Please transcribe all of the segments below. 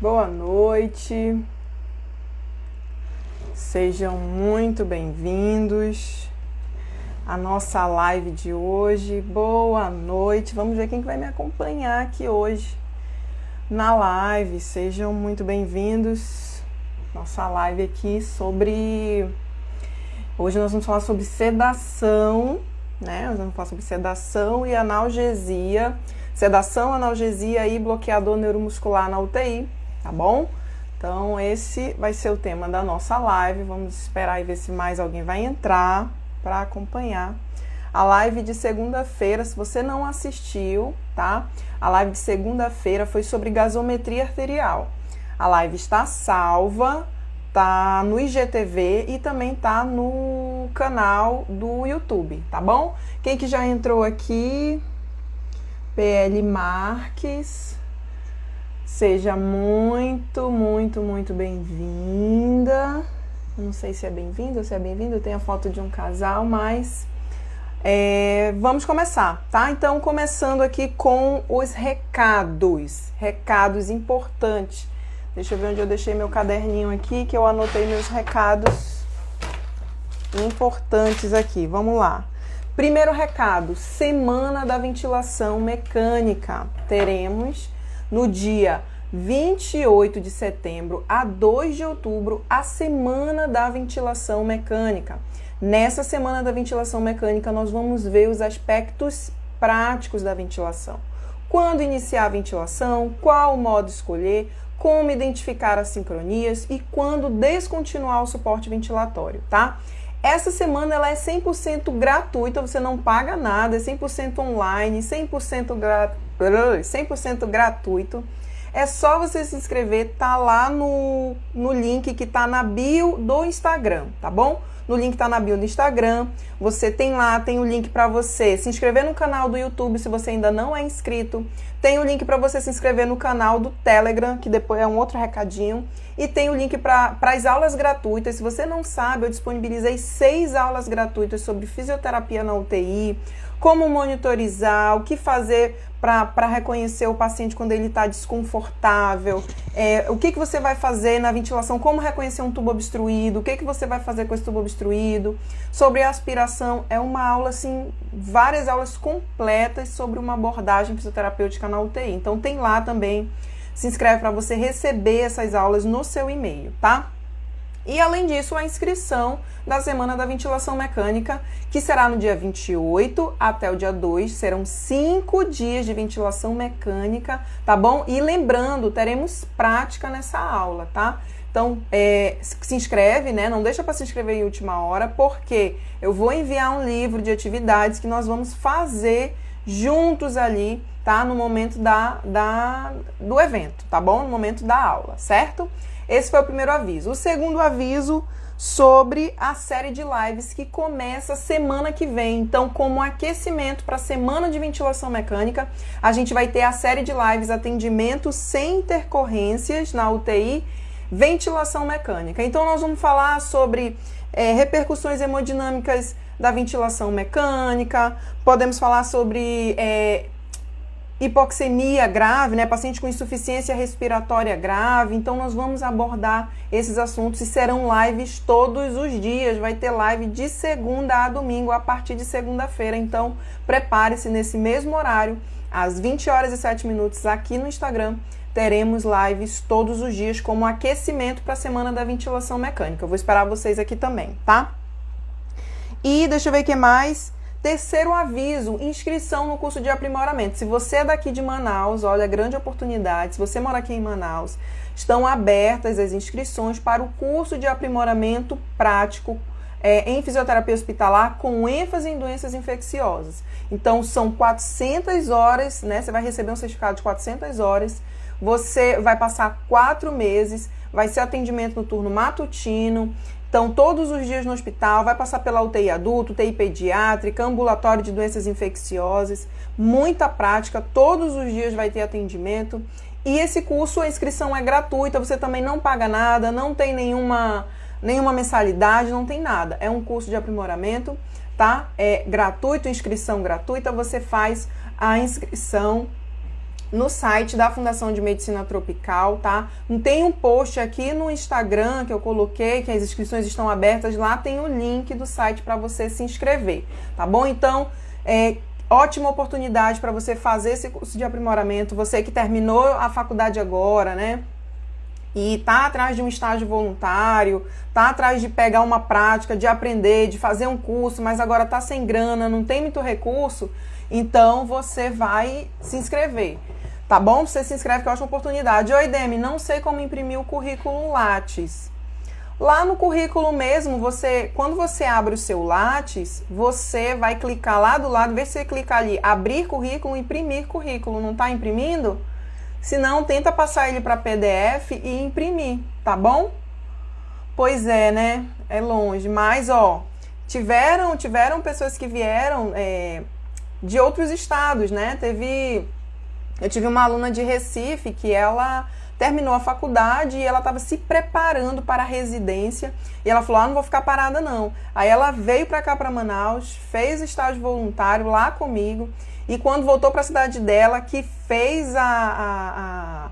Boa noite, sejam muito bem-vindos à nossa live de hoje. Boa noite, vamos ver quem vai me acompanhar aqui hoje na live. Sejam muito bem-vindos. Nossa live aqui sobre... Hoje nós vamos falar sobre sedação, né? Nós vamos falar sobre sedação e analgesia. Sedação, analgesia e bloqueador neuromuscular na UTI. Tá bom? Então esse vai ser o tema da nossa live. Vamos esperar e ver se mais alguém vai entrar para acompanhar a live de segunda-feira. Se você não assistiu, tá? A live de segunda-feira foi sobre gasometria arterial. A live está salva, tá no IGTV e também tá no canal do YouTube, tá bom? Quem que já entrou aqui? PL Marques. Seja muito bem-vinda. Não sei se é bem-vinda ou se é bem-vindo. Tem a foto de um casal, mas vamos começar, tá? Então, começando aqui com os recados. Recados importantes. Deixa eu ver onde eu deixei meu caderninho aqui, que eu anotei meus recados importantes aqui. Vamos lá. Primeiro recado, Semana da Ventilação Mecânica. Teremos no dia 28 de setembro a 2 de outubro a Semana da Ventilação Mecânica. Nessa Semana da Ventilação Mecânica, nós vamos ver os aspectos práticos da ventilação. Quando iniciar a ventilação, qual modo escolher, como identificar as sincronias e quando descontinuar o suporte ventilatório, tá? Essa semana ela é 100% gratuita, você não paga nada, é 100% online, 100% gratuito. É só você se inscrever, tá lá no link que tá na bio do Instagram, tá bom? No link tá na bio do Instagram, você tem lá, tem o link para você se inscrever no canal do YouTube se você ainda não é inscrito. Tem o link para você se inscrever no canal do Telegram, que depois é um outro recadinho. E tem o link para as aulas gratuitas. Se você não sabe, eu disponibilizei 6 aulas gratuitas sobre fisioterapia na UTI, como monitorizar, o que fazer para reconhecer o paciente quando ele está desconfortável, o que você vai fazer na ventilação, como reconhecer um tubo obstruído, o que você vai fazer com esse tubo obstruído, sobre a aspiração. É uma aula, assim, várias aulas completas sobre uma abordagem fisioterapêutica na UTI. Então tem lá também, se inscreve para você receber essas aulas no seu e-mail, tá? E além disso, a inscrição da Semana da Ventilação Mecânica, que será no dia 28 até o dia 2, serão 5 dias de ventilação mecânica, tá bom? E lembrando, teremos prática nessa aula, tá? Então, se inscreve, né? Não deixa para se inscrever em última hora, porque eu vou enviar um livro de atividades que nós vamos fazer juntos ali, tá? No momento do evento, tá bom? No momento da aula, certo? Esse foi o primeiro aviso. O segundo aviso sobre a série de lives que começa semana que vem. Então, como aquecimento para a Semana de Ventilação Mecânica, a gente vai ter a série de lives Atendimento Sem Intercorrências na UTI, Ventilação Mecânica. Então, nós vamos falar sobre repercussões hemodinâmicas da ventilação mecânica, podemos falar sobre hipoxemia grave, né? Paciente com insuficiência respiratória grave. Então, nós vamos abordar esses assuntos e serão lives todos os dias. Vai ter live de segunda a domingo, a partir de segunda-feira. Então, prepare-se nesse mesmo horário, às 20h07 aqui no Instagram. Teremos lives todos os dias como aquecimento para a Semana da Ventilação Mecânica. Eu vou esperar vocês aqui também, tá? E deixa eu ver o que mais. Terceiro aviso, inscrição no curso de aprimoramento. Se você é daqui de Manaus, olha, grande oportunidade. Se você mora aqui em Manaus, estão abertas as inscrições para o curso de aprimoramento prático em fisioterapia hospitalar com ênfase em doenças infecciosas. Então, são 400 horas, né? Você vai receber um certificado de 400 horas. Você vai passar 4 meses, vai ser atendimento no turno matutino. Então, todos os dias no hospital, vai passar pela UTI adulto, UTI pediátrica, ambulatório de doenças infecciosas, muita prática, todos os dias vai ter atendimento. E esse curso, a inscrição é gratuita, você também não paga nada, não tem nenhuma mensalidade, não tem nada. É um curso de aprimoramento, tá? É gratuito, inscrição gratuita, você faz a inscrição no site da Fundação de Medicina Tropical, tá? Tem um post aqui no Instagram que eu coloquei, que as inscrições estão abertas, lá tem o link do site para você se inscrever, tá bom? Então, ótima oportunidade para você fazer esse curso de aprimoramento, você que terminou a faculdade agora, né? E tá atrás de um estágio voluntário, tá atrás de pegar uma prática, de aprender, de fazer um curso, mas agora tá sem grana, não tem muito recurso, então você vai se inscrever, tá bom? Você se inscreve, que é uma ótima oportunidade. Oi, Demi, não sei como imprimir o currículo Lattes. Lá no currículo mesmo, quando você abre o seu Lattes, você vai clicar lá do lado, vê se você clicar ali, abrir currículo, imprimir currículo, não tá imprimindo? Se não, tenta passar ele para PDF e imprimir, tá bom? Pois é, né? É longe. Mas, ó, tiveram pessoas que vieram de outros estados, né? Eu tive uma aluna de Recife que ela terminou a faculdade e ela estava se preparando para a residência. E ela falou, não vou ficar parada não. Aí ela veio para cá, para Manaus, fez estágio voluntário lá comigo. E quando voltou para a cidade dela, que fez a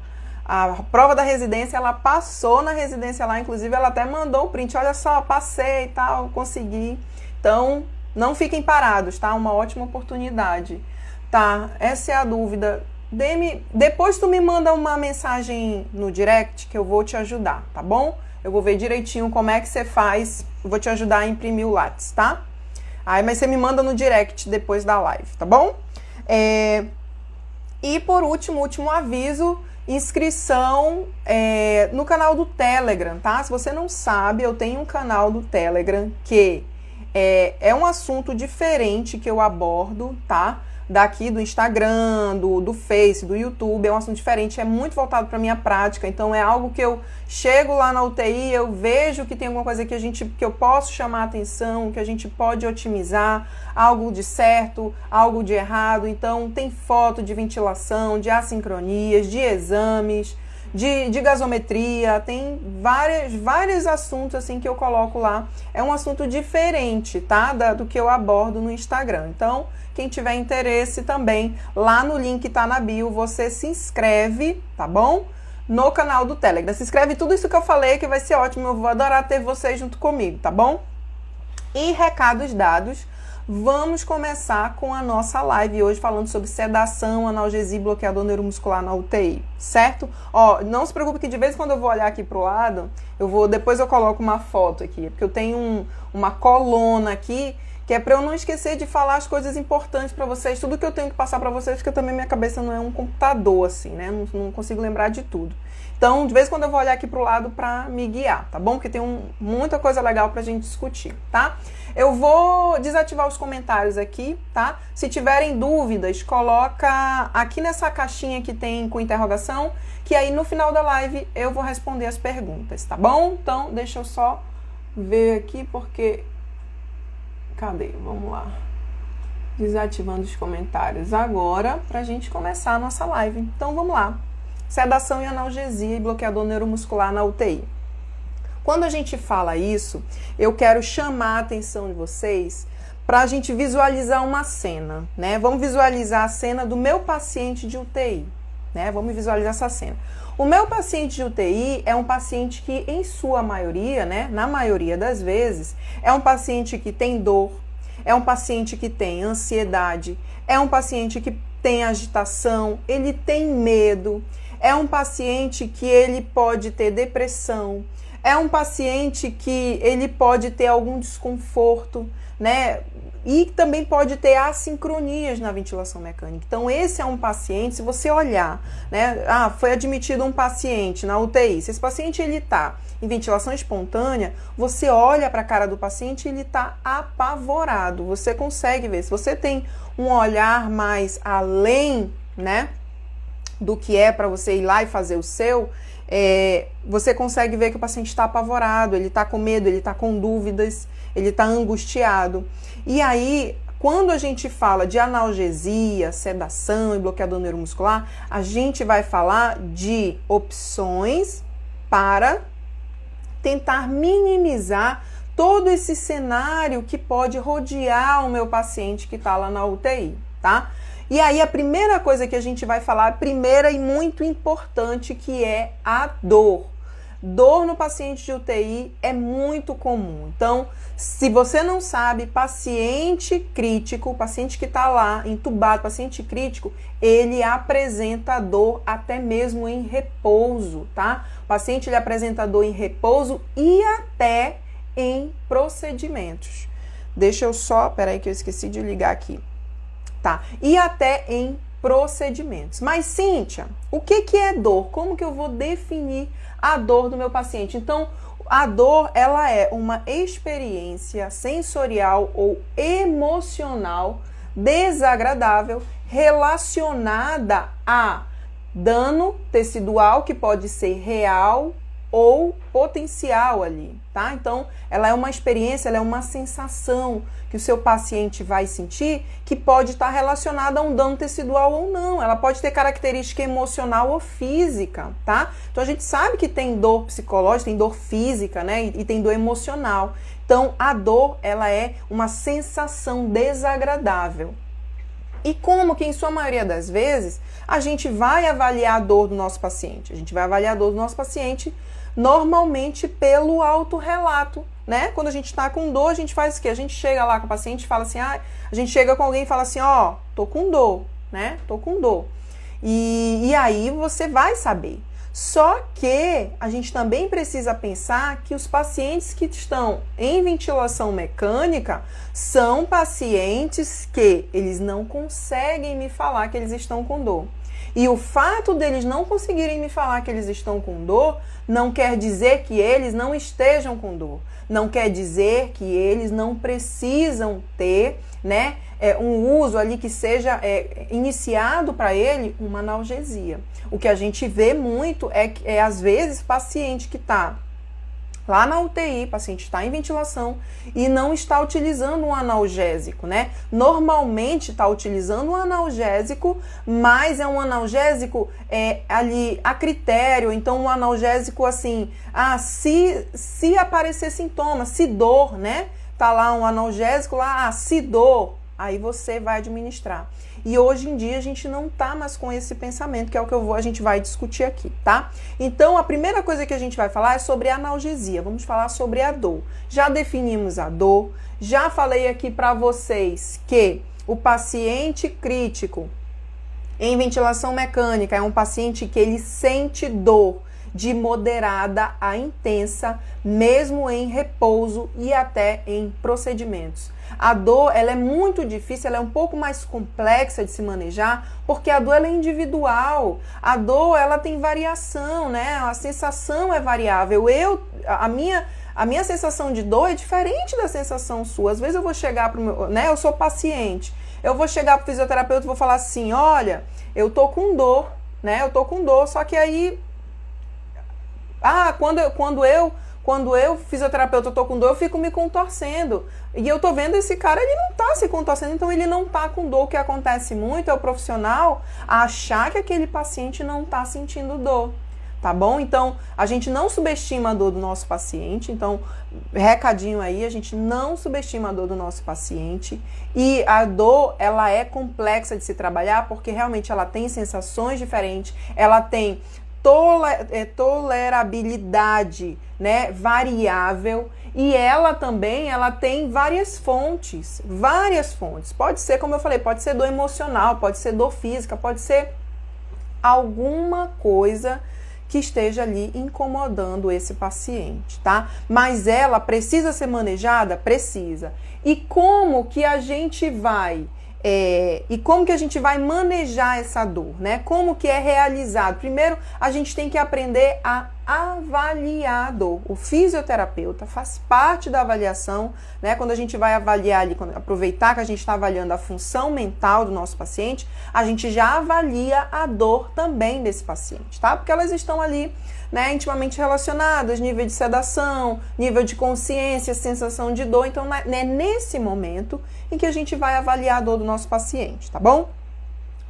prova da residência, ela passou na residência lá, inclusive ela até mandou o print, olha só, passei e tal, consegui. Então, não fiquem parados, tá? Uma ótima oportunidade. Tá, essa é a dúvida. Demi, depois tu me manda uma mensagem no direct que eu vou te ajudar, tá bom? Eu vou ver direitinho como é que você faz, eu vou te ajudar a imprimir o Lattes, tá? Aí, mas você me manda no direct depois da live, tá bom? E por último aviso, inscrição no canal do Telegram, tá? Se você não sabe, eu tenho um canal do Telegram que é um assunto diferente que eu abordo, tá? Daqui do Instagram, do Face, do YouTube, é um assunto diferente, é muito voltado para minha prática, então é algo que eu chego lá na UTI, eu vejo que tem alguma coisa que eu posso chamar a atenção, que a gente pode otimizar, algo de certo, algo de errado, então tem foto de ventilação, de assincronias, de exames, de gasometria, tem vários assuntos assim que eu coloco lá, é um assunto diferente, tá? Do que eu abordo no Instagram, então quem tiver interesse também, lá no link tá na bio, você se inscreve, tá bom? No canal do Telegram. Se inscreve tudo isso que eu falei, que vai ser ótimo, eu vou adorar ter vocês junto comigo, tá bom? E recados dados, vamos começar com a nossa live hoje falando sobre sedação, analgesia e bloqueador neuromuscular na UTI, certo? Ó, não se preocupe que de vez em quando eu vou olhar aqui pro lado, depois eu coloco uma foto aqui, porque eu tenho uma coluna aqui, que é para eu não esquecer de falar as coisas importantes para vocês, tudo que eu tenho que passar para vocês, porque também minha cabeça não é um computador, assim, né? Não consigo lembrar de tudo. Então, de vez em quando eu vou olhar aqui pro lado para me guiar, tá bom? Porque tem muita coisa legal pra gente discutir, tá? Eu vou desativar os comentários aqui, tá? Se tiverem dúvidas, coloca aqui nessa caixinha que tem com interrogação, que aí no final da live eu vou responder as perguntas, tá bom? Então, deixa eu só ver aqui, porque... Cadê? Vamos lá. Desativando os comentários agora pra gente começar a nossa live. Então vamos lá. Sedação e analgesia e bloqueador neuromuscular na UTI. Quando a gente fala isso, eu quero chamar a atenção de vocês para a gente visualizar uma cena, né? Vamos visualizar a cena do meu paciente de UTI, né? Vamos visualizar essa cena. O meu paciente de UTI é um paciente que, em sua maioria, né, na maioria das vezes, é um paciente que tem dor, é um paciente que tem ansiedade, é um paciente que tem agitação, ele tem medo, é um paciente que ele pode ter depressão, é um paciente que ele pode ter algum desconforto, né? E também pode ter assincronias na ventilação mecânica. Então, esse é um paciente, se você olhar, né? Foi admitido um paciente na UTI. Se esse paciente ele tá em ventilação espontânea, você olha para a cara do paciente e ele tá apavorado. Você consegue ver. Se você tem um olhar mais além, né, do que é para você ir lá e fazer o seu, você consegue ver que o paciente está apavorado, ele está com medo, ele está com dúvidas, ele está angustiado. E aí, quando a gente fala de analgesia, sedação e bloqueador neuromuscular, a gente vai falar de opções para tentar minimizar todo esse cenário que pode rodear o meu paciente que está lá na UTI, tá? E aí a primeira coisa que a gente vai falar, a primeira e muito importante, que é a dor. Dor no paciente de UTI é muito comum. Então, se você não sabe, paciente crítico, paciente que está lá entubado, paciente crítico, ele apresenta dor até mesmo em repouso, tá? O paciente ele apresenta dor em repouso e até em procedimentos. Deixa eu só, peraí que eu esqueci de ligar aqui. Tá, e até em procedimentos. Mas, Cíntia, o que é dor? Como que eu vou definir a dor do meu paciente? Então, a dor, ela é uma experiência sensorial ou emocional desagradável relacionada a dano tecidual, que pode ser real ou potencial ali, tá? Então, ela é uma experiência, ela é uma sensação que o seu paciente vai sentir que pode estar relacionada a um dano tecidual ou não. Ela pode ter característica emocional ou física, tá? Então, a gente sabe que tem dor psicológica, tem dor física, né? E tem dor emocional. Então, a dor, ela é uma sensação desagradável. E como que, em sua maioria das vezes, a gente vai avaliar a dor do nosso paciente? A gente vai avaliar a dor do nosso paciente normalmente pelo autorrelato, né? Quando a gente tá com dor, a gente faz o quê? A gente chega lá com o paciente e fala assim, a gente chega com alguém e fala assim, ó, tô com dor, né? Tô com dor. E aí você vai saber. Só que a gente também precisa pensar que os pacientes que estão em ventilação mecânica são pacientes que eles não conseguem me falar que eles estão com dor. E o fato deles não conseguirem me falar que eles estão com dor não quer dizer que eles não estejam com dor. Não quer dizer que eles não precisam ter, né, um uso ali que seja iniciado para ele uma analgesia. O que a gente vê muito é às vezes, paciente que está lá na UTI, paciente está em ventilação e não está utilizando um analgésico, né? Normalmente está utilizando um analgésico, mas é um analgésico ali a critério, então um analgésico assim, se aparecer sintomas, se dor, né? Tá lá um analgésico lá, se dor, aí você vai administrar. E hoje em dia a gente não tá mais com esse pensamento, que é o que a gente vai discutir aqui, tá? Então, a primeira coisa que a gente vai falar é sobre a analgesia. Vamos falar sobre a dor. Já definimos a dor, já falei aqui para vocês que o paciente crítico em ventilação mecânica é um paciente que ele sente dor de moderada a intensa, mesmo em repouso e até em procedimentos. A dor, ela é muito difícil, ela é um pouco mais complexa de se manejar, porque a dor ela é individual. A dor, ela tem variação, né? A sensação é variável. A minha sensação de dor é diferente da sensação sua. Às vezes eu vou chegar pro meu, né? Eu sou paciente. Eu vou chegar pro fisioterapeuta e vou falar assim: "Olha, eu tô com dor, né? Eu tô com dor, só que aí quando eu, fisioterapeuta, eu tô com dor, eu fico me contorcendo. E eu tô vendo esse cara, ele não tá se contorcendo, então ele não tá com dor. O que acontece muito é o profissional achar que aquele paciente não tá sentindo dor, tá bom? Então, a gente não subestima a dor do nosso paciente. Então, recadinho aí, a gente não subestima a dor do nosso paciente. E a dor, ela é complexa de se trabalhar, porque realmente ela tem sensações diferentes, ela tem tolerabilidade, né, variável, e ela também, ela tem várias fontes, pode ser, como eu falei, pode ser dor emocional, pode ser dor física, pode ser alguma coisa que esteja ali incomodando esse paciente, tá? Mas ela precisa ser manejada? Precisa. E como que a gente vai manejar essa dor, né? Como que é realizado? Primeiro, a gente tem que aprender a avaliar a dor. O fisioterapeuta faz parte da avaliação, né? Quando a gente vai avaliar ali, aproveitar que a gente está avaliando a função mental do nosso paciente, a gente já avalia a dor também desse paciente, tá? Porque elas estão ali, né, intimamente relacionadas, nível de sedação, nível de consciência, sensação de dor. Então, é nesse momento em que a gente vai avaliar a dor do nosso paciente, tá bom?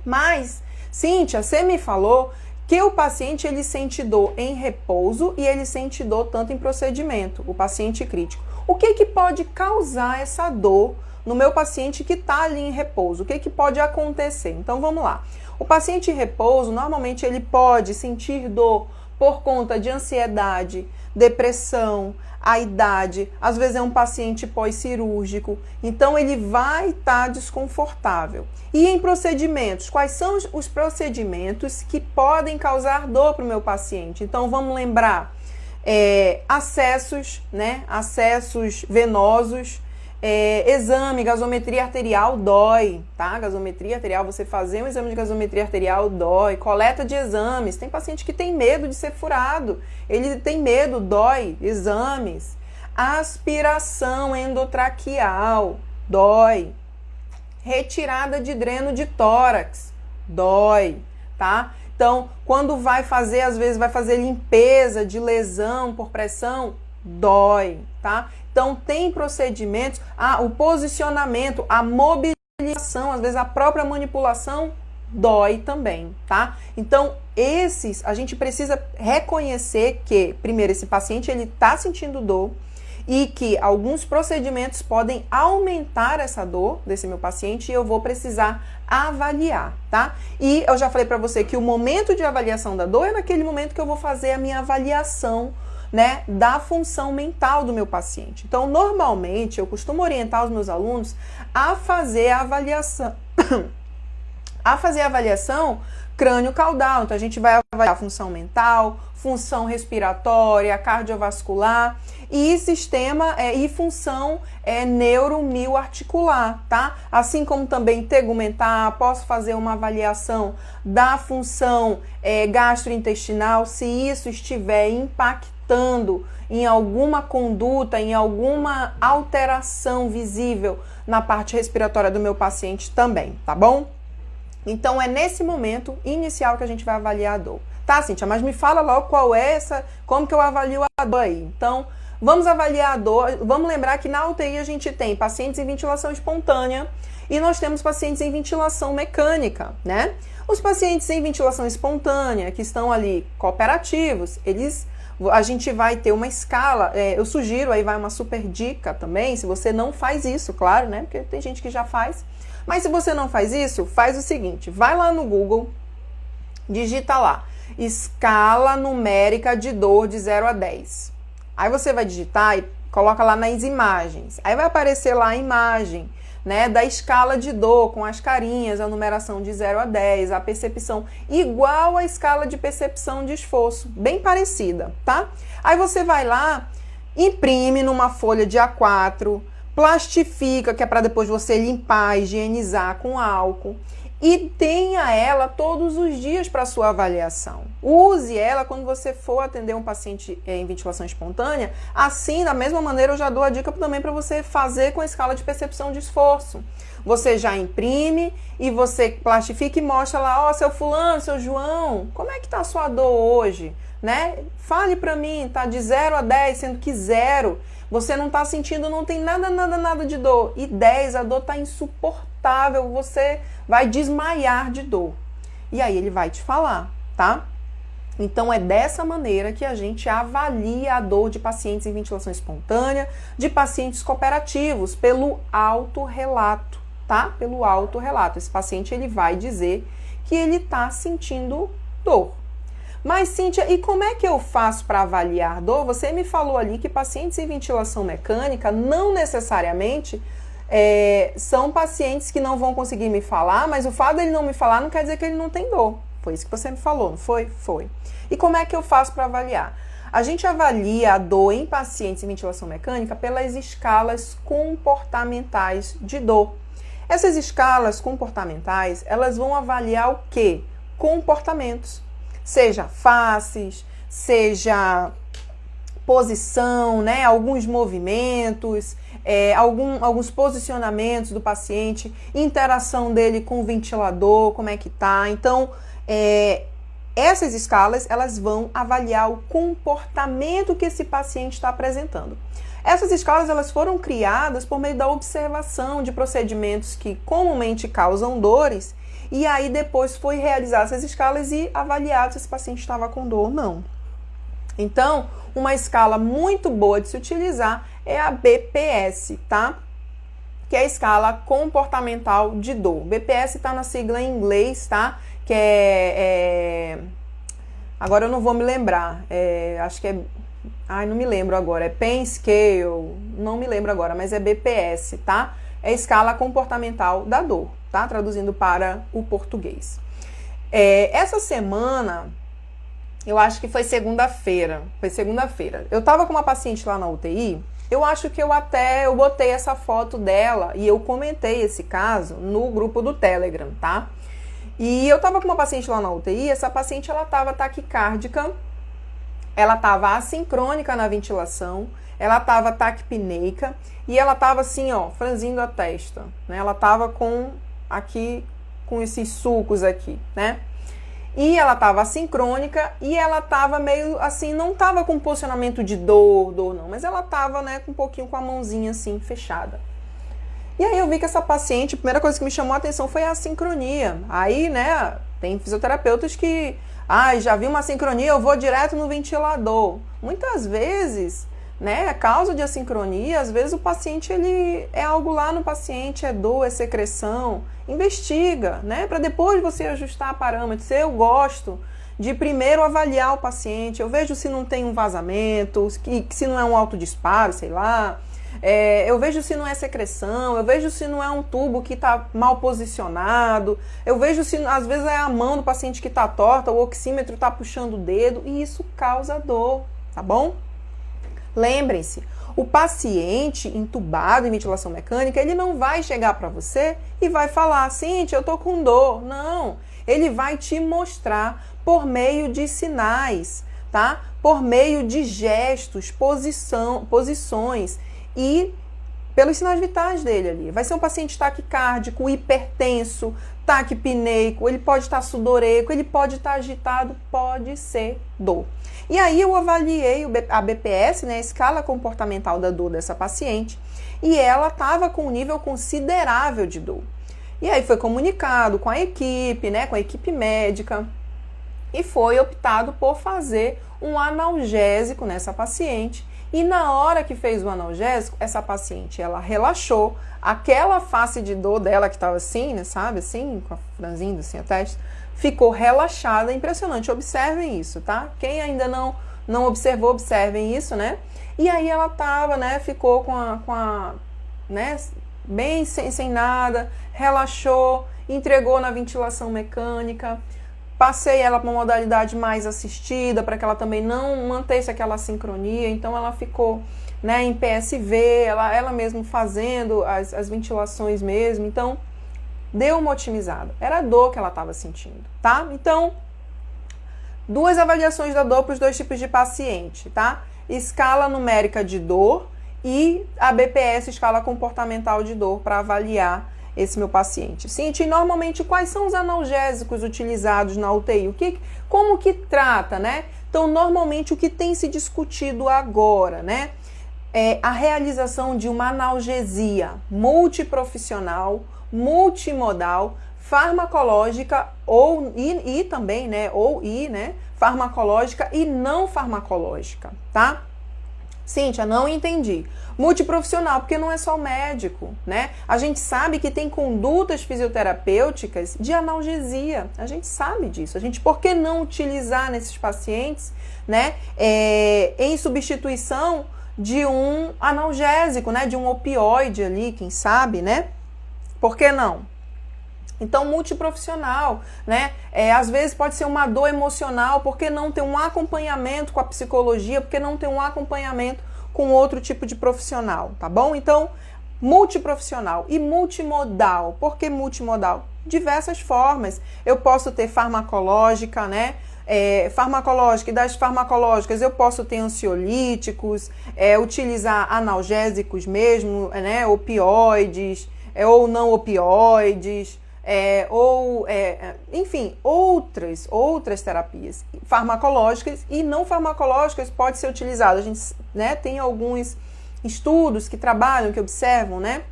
Mas, Cíntia, você me falou que o paciente ele sente dor em repouso e ele sente dor tanto em procedimento, o paciente crítico. O que pode causar essa dor no meu paciente que está ali em repouso. O que pode acontecer? Então vamos lá. O paciente em repouso, normalmente ele pode sentir dor por conta de ansiedade, depressão, a idade, às vezes é um paciente pós-cirúrgico, então ele vai estar desconfortável. E em procedimentos, quais são os procedimentos que podem causar dor para o meu paciente? Então vamos lembrar, acessos, né? Acessos venosos, exame, gasometria arterial dói, tá? Gasometria arterial, você fazer um exame de gasometria arterial dói, coleta de exames, tem paciente que tem medo de ser furado, ele tem medo, dói, exames, aspiração endotraqueal, dói, retirada de dreno de tórax, dói, tá? Então, quando vai fazer, às vezes vai fazer limpeza de lesão por pressão, dói, tá? Então, tem procedimentos, o posicionamento, a mobilização, às vezes a própria manipulação dói também, tá? Então, esses, a gente precisa reconhecer que, primeiro, esse paciente, ele tá sentindo dor e que alguns procedimentos podem aumentar essa dor desse meu paciente e eu vou precisar avaliar, tá? E eu já falei para você que o momento de avaliação da dor é naquele momento que eu vou fazer a minha avaliação, né, da função mental do meu paciente. Então, normalmente, eu costumo orientar os meus alunos a fazer a avaliação, crânio-caudal. Então, a gente vai avaliar a função mental, função respiratória, cardiovascular e sistema e função neuromioarticular, tá? Assim como também tegumentar, posso fazer uma avaliação da função gastrointestinal, se isso estiver impactando em alguma conduta, em alguma alteração visível na parte respiratória do meu paciente também, tá bom? Então é nesse momento inicial que a gente vai avaliar a dor. Tá, Cíntia, mas me fala logo qual é como que eu avalio a dor aí. Então, vamos avaliar a dor, vamos lembrar que na UTI a gente tem pacientes em ventilação espontânea e nós temos pacientes em ventilação mecânica, né? Os pacientes em ventilação espontânea, que estão ali cooperativos, a gente vai ter uma escala, eu sugiro, aí vai uma super dica também, se você não faz isso, claro, né? Porque tem gente que já faz. Mas se você não faz isso, faz o seguinte, vai lá no Google, digita lá, escala numérica de dor de 0 a 10. Aí você vai digitar e coloca lá nas imagens. Aí vai aparecer lá a imagem, né, da escala de dor, com as carinhas, a numeração de 0 a 10, a percepção igual à escala de percepção de esforço, bem parecida, tá? Aí você vai lá, imprime numa folha de A4, plastifica, que é para depois você limpar, higienizar com álcool, e tenha ela todos os dias para sua avaliação. Use ela quando você for atender um paciente em ventilação espontânea. Assim, da mesma maneira, eu já dou a dica também para você fazer com a escala de percepção de esforço. Você já imprime e você plastifica e mostra lá, seu fulano, seu João, como é que tá a sua dor hoje? Né? Fale para mim, tá de 0 a 10, sendo que 0 você não tá sentindo, não tem nada de dor. E 10, a dor tá insuportável, você vai desmaiar de dor. E aí ele vai te falar, tá? Então é dessa maneira que a gente avalia a dor de pacientes em ventilação espontânea, de pacientes cooperativos, pelo autorrelato, tá? Pelo autorrelato. Esse paciente ele vai dizer que ele tá sentindo dor. Mas, Cíntia, e como é que eu faço para avaliar dor? Você me falou ali que pacientes em ventilação mecânica não necessariamente são pacientes que não vão conseguir me falar, mas o fato dele não me falar não quer dizer que ele não tem dor. Foi isso que você me falou, não foi? Foi. E como é que eu faço para avaliar? A gente avalia a dor em pacientes em ventilação mecânica pelas escalas comportamentais de dor. Essas escalas comportamentais, elas vão avaliar o quê? Comportamentos. Seja faces, seja posição, né? Alguns movimentos, alguns posicionamentos do paciente, interação dele com o ventilador, como é que tá. Então, essas escalas, elas vão avaliar o comportamento que esse paciente está apresentando. Essas escalas, elas foram criadas por meio da observação de procedimentos que comumente causam dores. E aí depois foi realizar essas escalas e avaliar se esse paciente estava com dor ou não. Então, uma escala muito boa de se utilizar é a BPS, tá? que é a escala comportamental de dor. BPS está na sigla em inglês, tá? Que agora eu não vou me lembrar, acho que é... Ai, não me lembro agora, é Pain Scale, não me lembro agora, mas é BPS, tá? É escala comportamental da dor, tá? Traduzindo para o português. Essa semana, eu acho que foi segunda-feira, eu tava com uma paciente lá na UTI, eu acho que eu botei essa foto dela e eu comentei esse caso no grupo do Telegram, tá? E eu tava com uma paciente lá na UTI, essa paciente, ela tava taquicárdica, ela tava assincrônica na ventilação, ela tava taquipneica e ela tava assim, ó, franzindo a testa, né? Ela tava com esses sulcos aqui, né? E ela tava assincrônica e ela tava meio assim, não tava com posicionamento de dor não, mas ela tava, né, com um pouquinho com a mãozinha assim, fechada. E aí eu vi que essa paciente, a primeira coisa que me chamou a atenção foi a assincronia. Aí, né, tem fisioterapeutas que, já vi uma assincronia, eu vou direto no ventilador. Muitas vezes, né, a causa de assincronia, às vezes o paciente, ele é algo lá no paciente, é dor, é secreção. Investiga, né, para depois você ajustar parâmetros. Eu gosto de primeiro avaliar o paciente, eu vejo se não tem um vazamento, se não é um autodisparo, sei lá, eu vejo se não é secreção, eu vejo se não é um tubo que está mal posicionado, eu vejo se às vezes é a mão do paciente que está torta, o oxímetro está puxando o dedo, e isso causa dor, tá bom? Lembrem-se, o paciente entubado em ventilação mecânica, ele não vai chegar para você e vai falar, Cíntia, eu tô com dor. Não, ele vai te mostrar por meio de sinais, tá? Por meio de gestos, posições e pelos sinais vitais dele ali. Vai ser um paciente taquicárdico, hipertenso, taquipneico, ele pode estar sudoreico, ele pode estar agitado, pode ser dor. E aí eu avaliei a BPS, né, a escala comportamental da dor dessa paciente, e ela estava com um nível considerável de dor. E aí foi comunicado com a equipe, né, com a equipe médica, e foi optado por fazer um analgésico nessa paciente. E na hora que fez o analgésico, essa paciente, ela relaxou, aquela face de dor dela que estava assim, né, sabe, assim, franzindo assim a testa, ficou relaxada, impressionante, observem isso, tá? Quem ainda não observou, observem isso, né? E aí ela tava, né, ficou né, bem sem nada, relaxou, entregou na ventilação mecânica, passei ela para uma modalidade mais assistida, para que ela também não mantesse aquela sincronia, então ela ficou, né, em PSV, ela mesmo fazendo as ventilações mesmo, então deu uma otimizada. Era a dor que ela estava sentindo, tá? Então, duas avaliações da dor para os dois tipos de paciente, tá? Escala numérica de dor e a BPS, escala comportamental de dor, para avaliar esse meu paciente. Cintia, normalmente quais são os analgésicos utilizados na UTI? Como que trata, né? Então, normalmente o que tem se discutido agora, né? É a realização de uma analgesia multiprofissional, multimodal, farmacológica e também, né, farmacológica e não farmacológica, tá? Cíntia, não entendi. Multiprofissional, porque não é só o médico, né? A gente sabe que tem condutas fisioterapêuticas de analgesia. A gente sabe disso. Por que não utilizar nesses pacientes, né, em substituição de um analgésico, né, de um opioide ali, quem sabe, né? Por que não? Então, multiprofissional, né? Às vezes pode ser uma dor emocional, por que não ter um acompanhamento com a psicologia, por que não ter um acompanhamento com outro tipo de profissional, tá bom? Então, multiprofissional e multimodal. Por que multimodal? Diversas formas. Eu posso ter farmacológica, né? Farmacológica, e das farmacológicas eu posso ter ansiolíticos, utilizar analgésicos mesmo, né? Opioides, ou não opioides, enfim, outras terapias farmacológicas e não farmacológicas pode ser utilizado. A gente, né, tem alguns estudos que trabalham, que observam, né?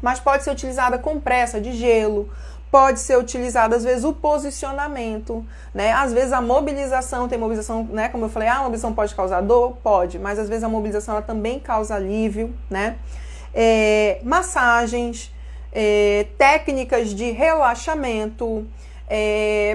Mas pode ser utilizada compressa de gelo, pode ser utilizado, às vezes, o posicionamento, né? Às vezes a mobilização, tem mobilização, né? Como eu falei, a mobilização pode causar dor? Pode, mas às vezes a mobilização ela também causa alívio, né? massagens, técnicas de relaxamento,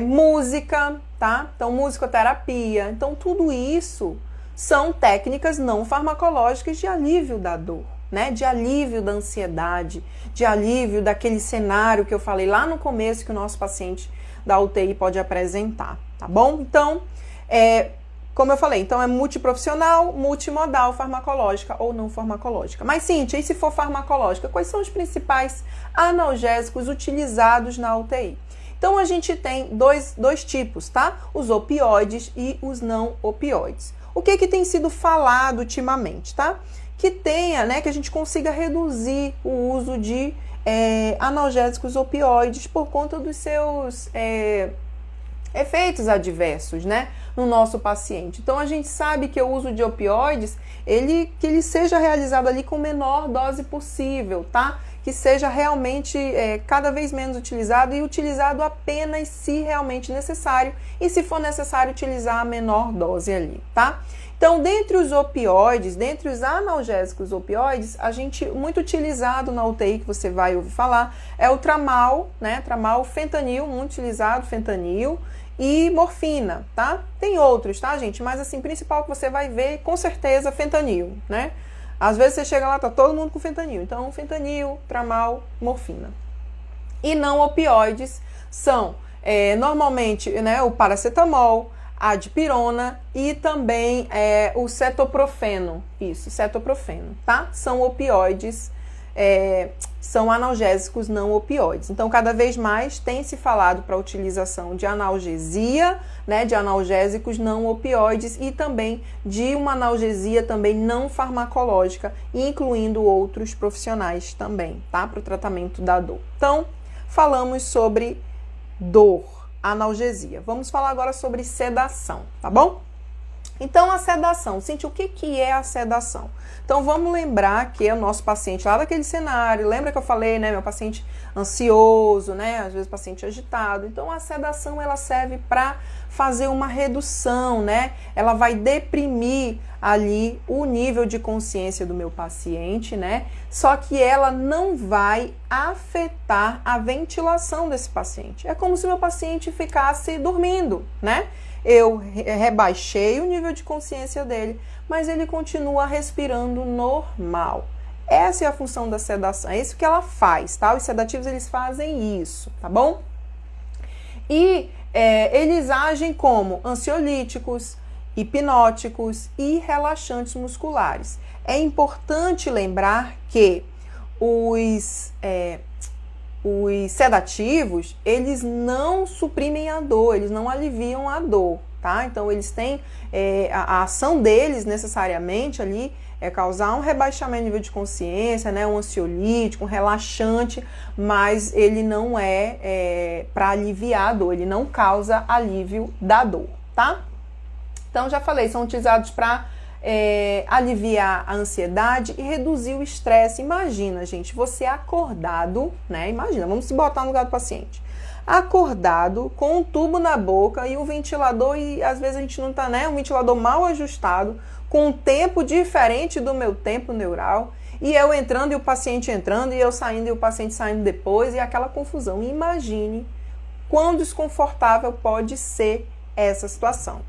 música, tá? Então, musicoterapia. Então, tudo isso são técnicas não farmacológicas de alívio da dor, né? De alívio da ansiedade, de alívio daquele cenário que eu falei lá no começo que o nosso paciente da UTI pode apresentar, tá bom? Então, como eu falei, então é multiprofissional, multimodal, farmacológica ou não farmacológica. Mas, Cíntia, e se for farmacológica, quais são os principais analgésicos utilizados na UTI? Então, a gente tem dois tipos, tá? Os opioides e os não opioides. O que tem sido falado ultimamente, tá? Que tenha, né, que a gente consiga reduzir o uso de analgésicos opioides por conta dos seus efeitos adversos, né, no nosso paciente. Então, a gente sabe que o uso de opioides, que ele seja realizado ali com menor dose possível, tá? Que seja realmente cada vez menos utilizado e utilizado apenas se realmente necessário e, se for necessário, utilizar a menor dose ali, tá? Então, dentre os opioides, dentre os analgésicos opioides, a gente, muito utilizado na UTI, que você vai ouvir falar, é o tramal, né? Tramal, fentanil, muito utilizado, fentanil e morfina, tá? Tem outros, tá, gente? Mas, assim, principal que você vai ver, com certeza, fentanil, né? Às vezes você chega lá, tá todo mundo com fentanil. Então, fentanil, tramal, morfina. E não opioides são, normalmente, né, o paracetamol, a dipirona e também o cetoprofeno. Isso, cetoprofeno, tá? São opioides, são analgésicos não opioides. Então, cada vez mais tem se falado para a utilização de analgesia, né, de analgésicos não opioides e também de uma analgesia também não farmacológica, incluindo outros profissionais também, tá? Para o tratamento da dor. Então, falamos sobre dor, analgesia. Vamos falar agora sobre sedação, tá bom? Então, a sedação. Cíntia, o que é a sedação? Então, vamos lembrar que é o nosso paciente lá daquele cenário. Lembra que eu falei, né? Meu paciente ansioso, né? Às vezes paciente agitado. Então, a sedação, ela serve para fazer uma redução, né? Ela vai deprimir ali o nível de consciência do meu paciente, né? Só que ela não vai afetar a ventilação desse paciente. É como se o meu paciente ficasse dormindo, né? Eu rebaixei o nível de consciência dele, mas ele continua respirando normal. Essa é a função da sedação, é isso que ela faz, tá? Os sedativos, eles fazem isso, tá bom? E eles agem como ansiolíticos, hipnóticos e relaxantes musculares. É importante lembrar que os sedativos, eles não suprimem a dor, eles não aliviam a dor, tá? Então, eles têm, a ação deles necessariamente ali é causar um rebaixamento do nível de consciência, né? Um ansiolítico, um relaxante, mas ele não é para aliviar a dor, ele não causa alívio da dor, tá? Então, já falei, são utilizados para aliviar a ansiedade e reduzir o estresse. Imagina, gente, você acordado, né? Imagina, vamos se botar no lugar do paciente. Acordado, com um tubo na boca e o ventilador, e às vezes a gente não tá, né? Um ventilador mal ajustado, com um tempo diferente do meu tempo neural, e eu entrando e o paciente entrando, e eu saindo e o paciente saindo depois, e aquela confusão. Imagine quão desconfortável pode ser essa situação.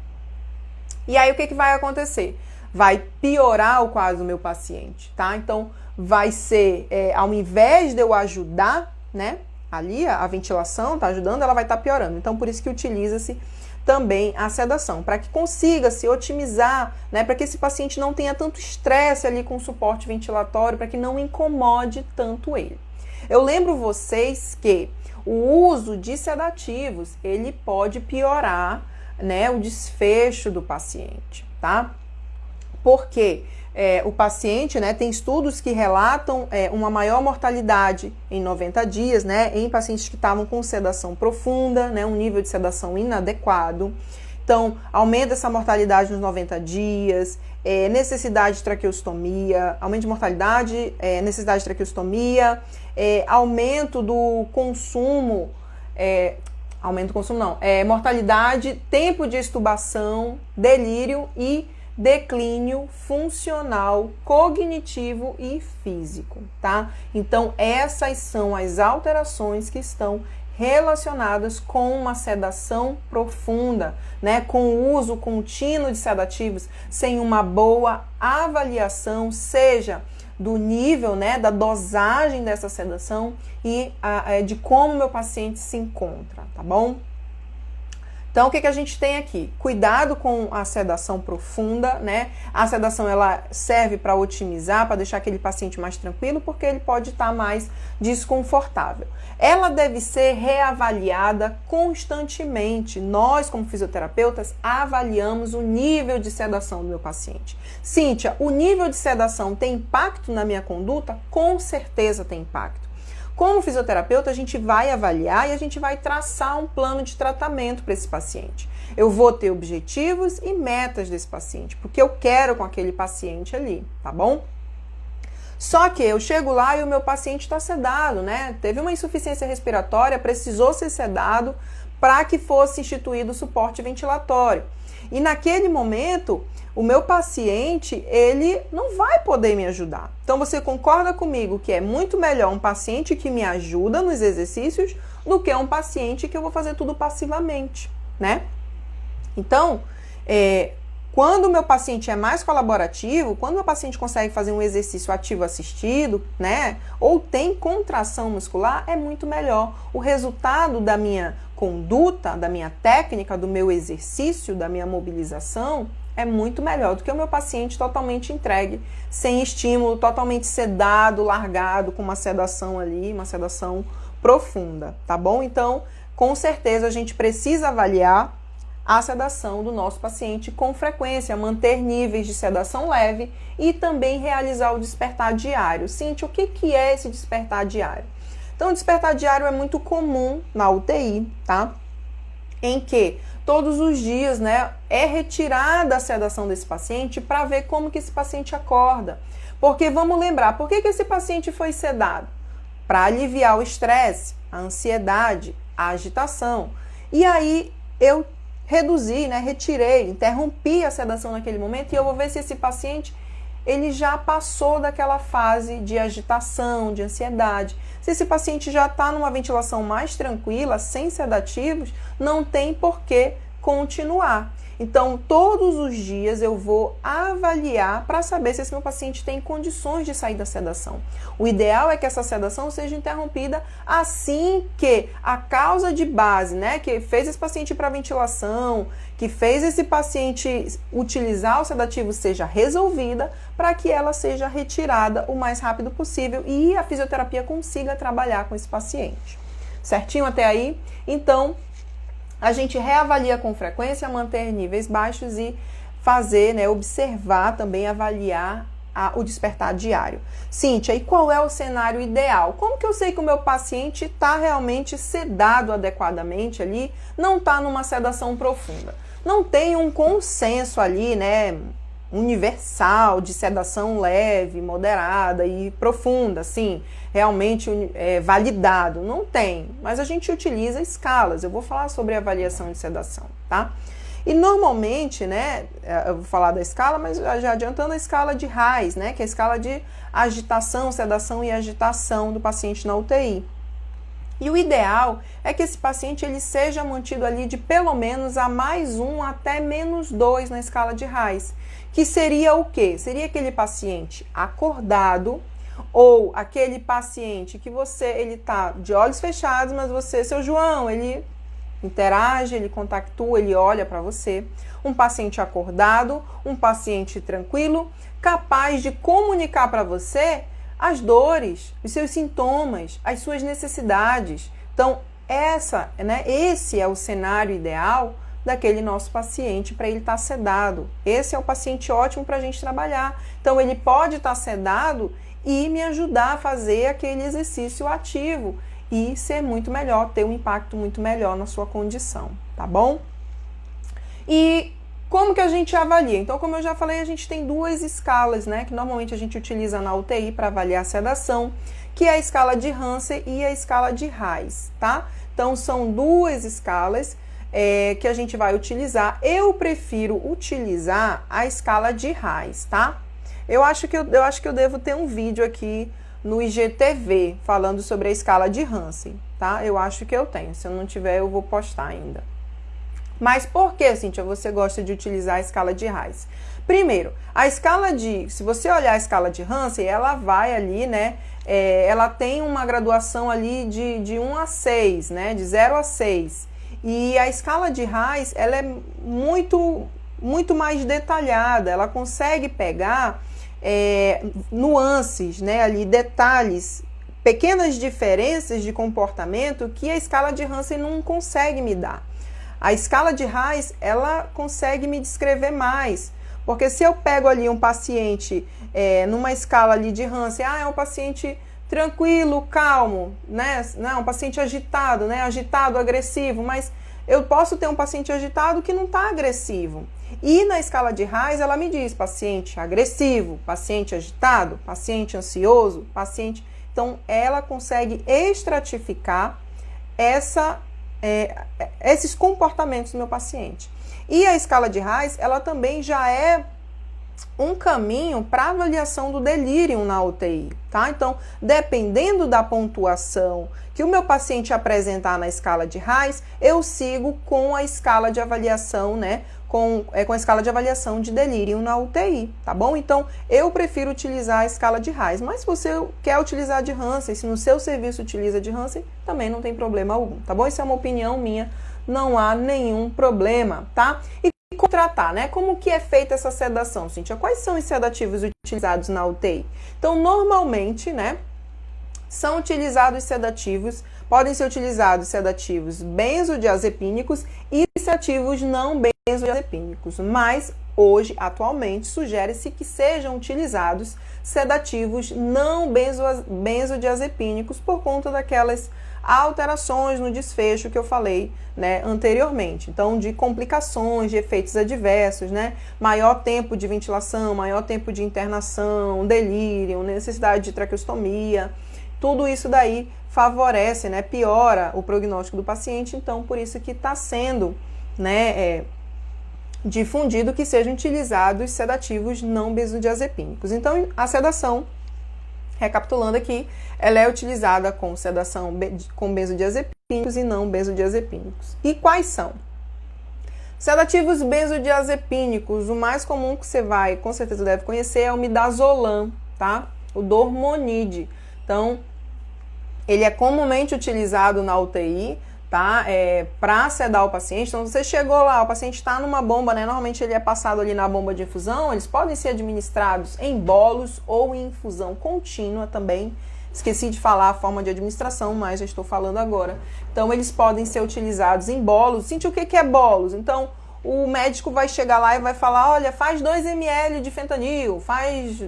E aí, o que vai acontecer? Vai piorar o quadro do meu paciente, tá? Então, vai ser, ao invés de eu ajudar, né? Ali, a ventilação tá ajudando, ela vai estar piorando. Então, por isso que utiliza-se também a sedação, para que consiga se otimizar, né? Para que esse paciente não tenha tanto estresse ali com o suporte ventilatório, para que não incomode tanto ele. Eu lembro vocês que o uso de sedativos, ele pode piorar, né, o desfecho do paciente, tá? Porque o paciente, né, tem estudos que relatam uma maior mortalidade em 90 dias, né, em pacientes que estavam com sedação profunda, né, um nível de sedação inadequado. Então, aumenta essa mortalidade nos 90 dias, necessidade de traqueostomia, aumento de mortalidade, necessidade de traqueostomia, aumento do consumo, mortalidade, tempo de extubação, delírio e declínio funcional, cognitivo e físico, tá? Então, essas são as alterações que estão relacionadas com uma sedação profunda, né? Com o uso contínuo de sedativos, sem uma boa avaliação, seja do nível, né, da dosagem dessa sedação e de como meu paciente se encontra, tá bom? Então, o que a gente tem aqui? Cuidado com a sedação profunda, né? A sedação, ela serve para otimizar, para deixar aquele paciente mais tranquilo, porque ele pode estar mais desconfortável. Ela deve ser reavaliada constantemente. Nós, como fisioterapeutas, avaliamos o nível de sedação do meu paciente. Cíntia, o nível de sedação tem impacto na minha conduta? Com certeza tem impacto. Como fisioterapeuta, a gente vai avaliar e a gente vai traçar um plano de tratamento para esse paciente. Eu vou ter objetivos e metas desse paciente, porque eu quero com aquele paciente ali, tá bom? Só que eu chego lá e o meu paciente está sedado, né? Teve uma insuficiência respiratória, precisou ser sedado para que fosse instituído o suporte ventilatório. E naquele momento, o meu paciente, ele não vai poder me ajudar. Então, você concorda comigo que é muito melhor um paciente que me ajuda nos exercícios do que um paciente que eu vou fazer tudo passivamente, né? Então, quando o meu paciente é mais colaborativo, quando o meu paciente consegue fazer um exercício ativo assistido, né? Ou tem contração muscular, é muito melhor. O resultado da minha conduta, da minha técnica, do meu exercício, da minha mobilização, é muito melhor do que o meu paciente totalmente entregue, sem estímulo, totalmente sedado, largado, com uma sedação ali, uma sedação profunda, tá bom? Então, com certeza, a gente precisa avaliar a sedação do nosso paciente com frequência, manter níveis de sedação leve e também realizar o despertar diário. Cíntia, o que é esse despertar diário? Então, o despertar diário é muito comum na UTI, tá? Em que todos os dias, né, é retirada a sedação desse paciente para ver como que esse paciente acorda. Porque vamos lembrar, por que esse paciente foi sedado? Para aliviar o estresse, a ansiedade, a agitação. E aí eu reduzi, né, retirei, interrompi a sedação naquele momento e eu vou ver se esse paciente ele já passou daquela fase de agitação, de ansiedade. Se esse paciente já está numa ventilação mais tranquila, sem sedativos, não tem por que continuar. Então, todos os dias eu vou avaliar para saber se esse meu paciente tem condições de sair da sedação. O ideal é que essa sedação seja interrompida assim que a causa de base, né, que fez esse paciente ir para ventilação, que fez esse paciente utilizar o sedativo seja resolvida, para que ela seja retirada o mais rápido possível e a fisioterapia consiga trabalhar com esse paciente. Certinho até aí? Então, a gente reavalia com frequência, manter níveis baixos e fazer, né, observar também, avaliar o despertar diário. Cíntia, e qual é o cenário ideal? Como que eu sei que o meu paciente está realmente sedado adequadamente ali, não está numa sedação profunda? Não tem um consenso ali, né, universal de sedação leve, moderada e profunda, assim, realmente validado. Não tem, mas a gente utiliza escalas. Eu vou falar sobre avaliação de sedação, tá? E normalmente, né, eu vou falar da escala, mas já adiantando a escala de RAIS, né, que é a escala de agitação, sedação e agitação do paciente na UTI. E o ideal é que esse paciente ele seja mantido ali de pelo menos a +1 até -2 na escala de RAIS, que seria o quê? Seria aquele paciente acordado ou aquele paciente que ele tá de olhos fechados, mas você, seu João, ele interage, ele compactua, ele olha para você. Um paciente acordado, um paciente tranquilo, capaz de comunicar para você as dores, os seus sintomas, as suas necessidades. Então, esse é o cenário ideal daquele nosso paciente para ele estar sedado. Esse é o paciente ótimo para a gente trabalhar. Então, ele pode estar sedado e me ajudar a fazer aquele exercício ativo e ser muito melhor, ter um impacto muito melhor na sua condição, tá bom? E como que a gente avalia? Então, como eu já falei, a gente tem duas escalas, né, que normalmente a gente utiliza na UTI para avaliar a sedação, que é a escala de Hansen e a escala de RAIS, tá? Então, são duas escalas que a gente vai utilizar. Eu prefiro utilizar a escala de Reis, tá? Eu acho que eu devo ter um vídeo aqui no IGTV falando sobre a escala de Hansen, tá? Eu acho que eu tenho. Se eu não tiver, eu vou postar ainda. Mas por que, Cíntia, você gosta de utilizar a escala de Reis? Primeiro, se você olhar a escala de Hansen, ela vai ali, né? Ela tem uma graduação ali de 1 a 6, né? De 0 a 6. E a escala de Reis, ela é muito mais detalhada. Ela consegue pegar nuances, né? Ali, detalhes, pequenas diferenças de comportamento que a escala de Hansen não consegue me dar. A escala de Reis, ela consegue me descrever mais. Porque se eu pego ali um paciente numa escala ali de Hansen, é um paciente tranquilo, calmo, né? Não, um paciente agitado, né? Agitado, agressivo, mas eu posso ter um paciente agitado que não está agressivo. E na escala de Reis, ela me diz paciente agressivo, paciente agitado, paciente ansioso, paciente... Então, ela consegue estratificar esses comportamentos do meu paciente. E a escala de Reis, ela também já é um caminho para avaliação do delírio na UTI, tá? Então, dependendo da pontuação que o meu paciente apresentar na escala de Reis, eu sigo com a escala de avaliação, né? Com a escala de avaliação de delírio na UTI, tá bom? Então, eu prefiro utilizar a escala de Reis, mas se você quer utilizar de Hansen, se no seu serviço utiliza de Hansen, também não tem problema algum, tá bom? Isso é uma opinião minha, não há nenhum problema, tá? E contratar, né? Como que é feita essa sedação, Cíntia? Quais são os sedativos utilizados na UTI? Então, normalmente, né, são utilizados sedativos, podem ser utilizados sedativos benzodiazepínicos e sedativos não benzodiazepínicos, mas hoje, atualmente, sugere-se que sejam utilizados sedativos não benzodiazepínicos por conta daquelas alterações no desfecho que eu falei, né, anteriormente. Então, de complicações, de efeitos adversos, né, maior tempo de ventilação, maior tempo de internação, delírio, necessidade de traqueostomia, tudo isso daí favorece, né, piora o prognóstico do paciente. Então, por isso que está sendo, né, difundido que sejam utilizados sedativos não benzodiazepínicos. Então, a sedação, recapitulando aqui, ela é utilizada com sedação com benzodiazepínicos e não benzodiazepínicos. E quais são? Sedativos benzodiazepínicos, o mais comum que você com certeza deve conhecer é o midazolam, tá? O dormonide. Então, ele é comumente utilizado na UTI, tá? Para sedar o paciente. Então, você chegou lá, o paciente está numa bomba, né? Normalmente ele é passado ali na bomba de infusão, eles podem ser administrados em bolos ou em infusão contínua também. Esqueci de falar a forma de administração, mas já estou falando agora. Então, eles podem ser utilizados em bolos. Cíntia, o que é bolos? Então, o médico vai chegar lá e vai falar, olha, faz 2 ml de fentanil, faz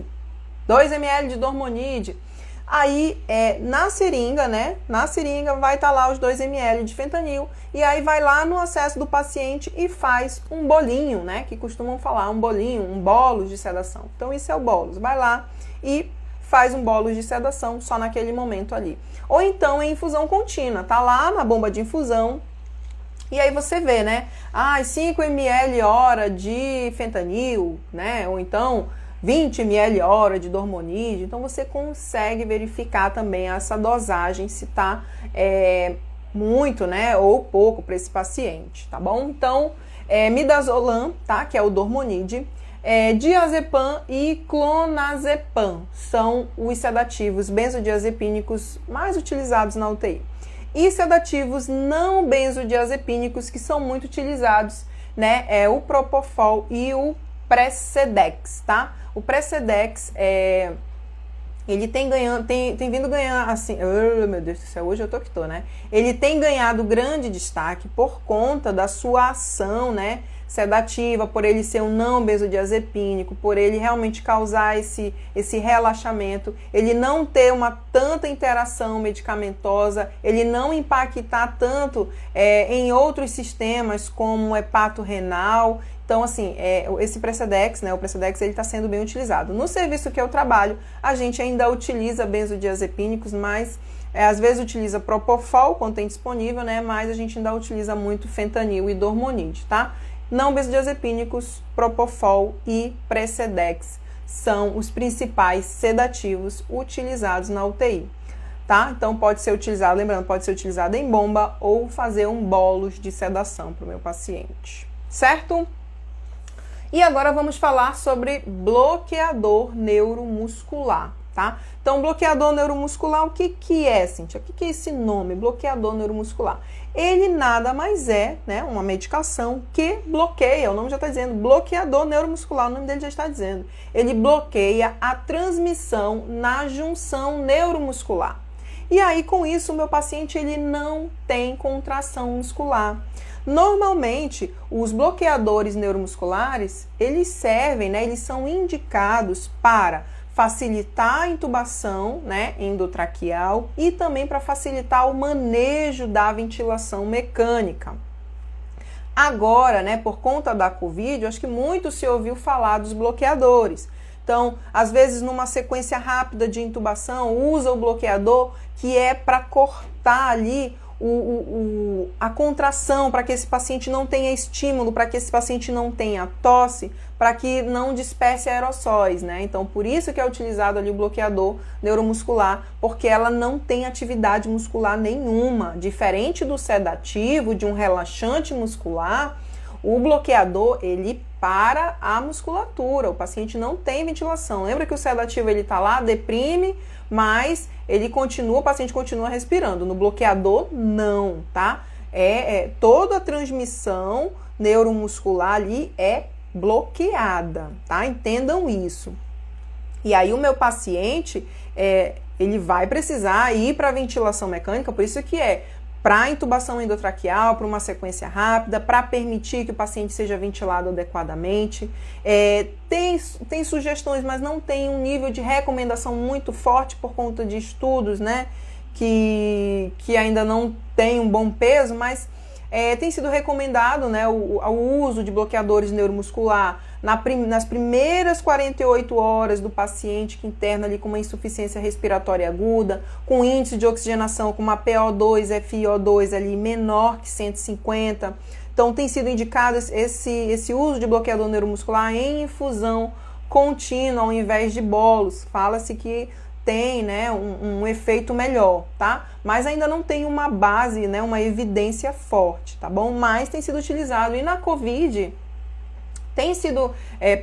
2 ml de dormonide. Aí, na seringa, né? Na seringa vai estar lá os 2 ml de fentanil. E aí vai lá no acesso do paciente e faz um bolinho, né? Que costumam falar, um bolinho, um bolos de sedação. Então, isso é o bolos. Vai lá e faz um bolos de sedação só naquele momento ali. Ou então, em infusão contínua. Tá lá na bomba de infusão. E aí você vê, né? 5 ml hora de fentanil, né? Ou então 20 ml hora de dormonide. Então, você consegue verificar também essa dosagem, se tá muito, né, ou pouco para esse paciente, tá bom? Então, midazolam, tá, que é o dormonide, diazepam e clonazepam são os sedativos benzodiazepínicos mais utilizados na UTI. E sedativos não benzodiazepínicos que são muito utilizados, né, é o propofol e o Precedex, tá? O Precedex ele tem vindo ganhar, assim, meu Deus do céu, hoje eu tô que tô, né? Ele tem ganhado grande destaque por conta da sua ação, né, sedativa, por ele ser um não benzodiazepínico, por ele realmente causar esse relaxamento, ele não ter uma tanta interação medicamentosa, ele não impactar tanto em outros sistemas como o hepato renal. Então, assim, esse Precedex, né, o Precedex, ele está sendo bem utilizado. No serviço que eu trabalho, a gente ainda utiliza benzodiazepínicos, mas Às vezes utiliza Propofol quando tem disponível, né? Mas a gente ainda utiliza muito fentanil e dormonide, tá? Não benzodiazepínicos, Propofol e Precedex são os principais sedativos utilizados na UTI, tá? Então pode ser utilizado, lembrando, pode ser utilizado em bomba ou fazer um bolos de sedação para o meu paciente, certo? E agora vamos falar sobre bloqueador neuromuscular, tá? Então, bloqueador neuromuscular, o que é, Cíntia? O que é esse nome, bloqueador neuromuscular? Ele nada mais é, né, uma medicação que bloqueia, o nome já está dizendo, bloqueador neuromuscular, o nome dele já está dizendo. Ele bloqueia a transmissão na junção neuromuscular. E aí, com isso, o meu paciente ele não tem contração muscular. Normalmente, os bloqueadores neuromusculares, eles servem, né, eles são indicados para facilitar a intubação, né, endotraqueal e também para facilitar o manejo da ventilação mecânica. Agora, né, por conta da Covid, acho que muito se ouviu falar dos bloqueadores. Então, às vezes, numa sequência rápida de intubação, usa o bloqueador que é para cortar ali a contração, para que esse paciente não tenha estímulo, para que esse paciente não tenha tosse, para que não disperse aerossóis, né? Então, por isso que é utilizado ali o bloqueador neuromuscular, porque ela não tem atividade muscular nenhuma. Diferente do sedativo, de um relaxante muscular, o bloqueador, ele para a musculatura, o paciente não tem ventilação. Lembra que o sedativo, ele tá lá, deprime, mas ele continua, o paciente continua respirando. No bloqueador, não, tá? Toda a transmissão neuromuscular ali é bloqueada, tá? Entendam isso. E aí o meu paciente, ele vai precisar ir para a ventilação mecânica, por isso que para intubação endotraqueal, para uma sequência rápida, para permitir que o paciente seja ventilado adequadamente. Tem sugestões, mas não tem um nível de recomendação muito forte por conta de estudos, né, que ainda não tem um bom peso, mas tem sido recomendado, né, o uso de bloqueadores neuromuscular nas primeiras 48 horas do paciente que interna ali com uma insuficiência respiratória aguda, com índice de oxigenação com uma PO2, FiO2 ali menor que 150. Então tem sido indicado esse uso de bloqueador neuromuscular em infusão contínua ao invés de bolos. Fala-se que tem, né, um efeito melhor, tá? Mas ainda não tem uma base, né, uma evidência forte, tá bom? Mas tem sido utilizado. E na Covid, tem sido,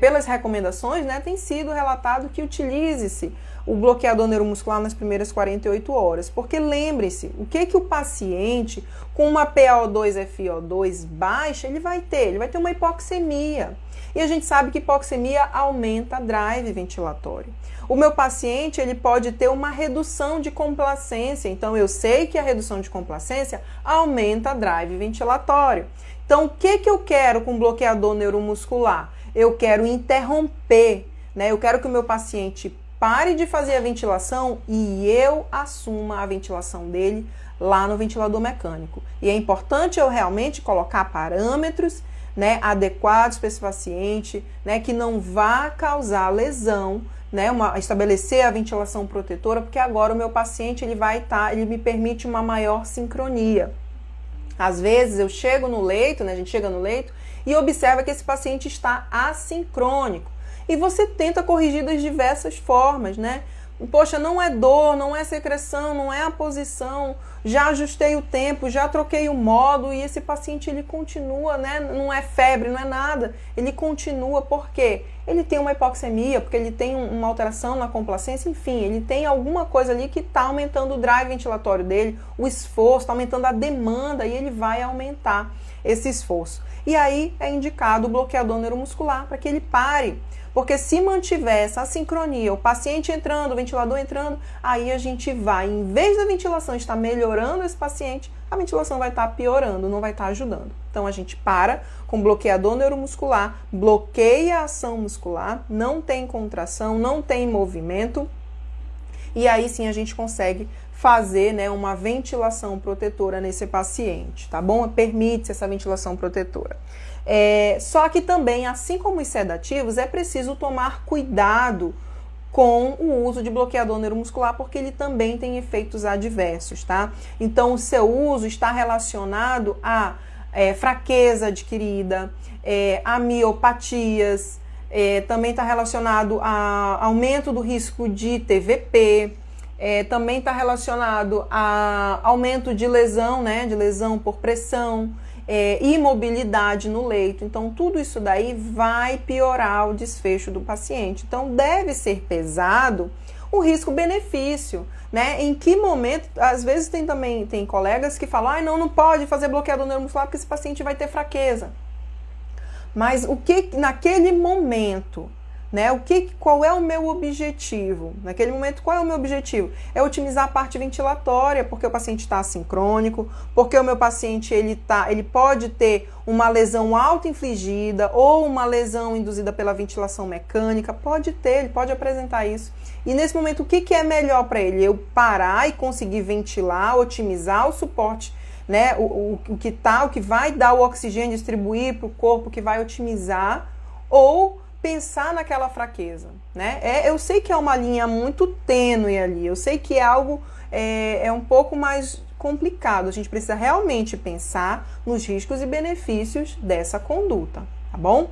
pelas recomendações, né, tem sido relatado que utilize-se o bloqueador neuromuscular nas primeiras 48 horas. Porque lembre-se, o que o paciente com uma PaO2 FiO2 baixa, ele vai ter? Ele vai ter uma hipoxemia. E a gente sabe que hipoxemia aumenta drive ventilatório. O meu paciente, ele pode ter uma redução de complacência. Então, eu sei que a redução de complacência aumenta drive ventilatório. Então, o que eu quero com bloqueador neuromuscular? Eu quero interromper, né? Eu quero que o meu paciente pare de fazer a ventilação e eu assuma a ventilação dele lá no ventilador mecânico. E é importante eu realmente colocar parâmetros, né, adequados para esse paciente, né, que não vá causar lesão, né, estabelecer a ventilação protetora, porque agora o meu paciente ele me permite uma maior sincronia. Às vezes eu chego no leito, né, a gente chega no leito e observa que esse paciente está assincrônico. E você tenta corrigir das diversas formas, né? Poxa, não é dor, não é secreção, não é a posição, já ajustei o tempo, já troquei o modo e esse paciente ele continua, né? Não é febre, não é nada, ele continua, por quê? Ele tem uma hipoxemia, porque ele tem uma alteração na complacência, enfim, ele tem alguma coisa ali que está aumentando o drive ventilatório dele, o esforço, está aumentando a demanda e ele vai aumentar esse esforço. E aí é indicado o bloqueador neuromuscular para que ele pare. Porque se mantiver essa sincronia, o paciente entrando, o ventilador entrando, aí a gente vai, em vez da ventilação estar melhorando esse paciente, a ventilação vai estar piorando, não vai estar ajudando. Então a gente para com bloqueador neuromuscular, bloqueia a ação muscular, não tem contração, não tem movimento, e aí sim a gente consegue fazer, né, uma ventilação protetora nesse paciente, tá bom? Permite-se essa ventilação protetora. Só que também, assim como os sedativos, é preciso tomar cuidado com o uso de bloqueador neuromuscular, porque ele também tem efeitos adversos, tá? Então, o seu uso está relacionado a fraqueza adquirida, a miopatias, também está relacionado a aumento do risco de TVP, também está relacionado a aumento de lesão, né? De lesão por pressão, imobilidade no leito. Então, tudo isso daí vai piorar o desfecho do paciente. Então, deve ser pesado o risco-benefício, né? Em que momento, às vezes tem colegas que falam, não pode fazer bloqueador neuromuscular porque esse paciente vai ter fraqueza. Mas o que naquele momento, né? Qual é o meu objetivo? Naquele momento, qual é o meu objetivo? É otimizar a parte ventilatória, porque o paciente está assincrônico, porque o meu paciente ele pode ter uma lesão auto-infligida ou uma lesão induzida pela ventilação mecânica, ele pode apresentar isso. E nesse momento, o que é melhor para ele? Eu parar e conseguir ventilar, otimizar o suporte, né? O que vai dar o oxigênio, distribuir para o corpo, que vai otimizar, ou pensar naquela fraqueza, né? Eu sei que é uma linha muito tênue ali, eu sei que é algo um pouco mais complicado, a gente precisa realmente pensar nos riscos e benefícios dessa conduta, tá bom?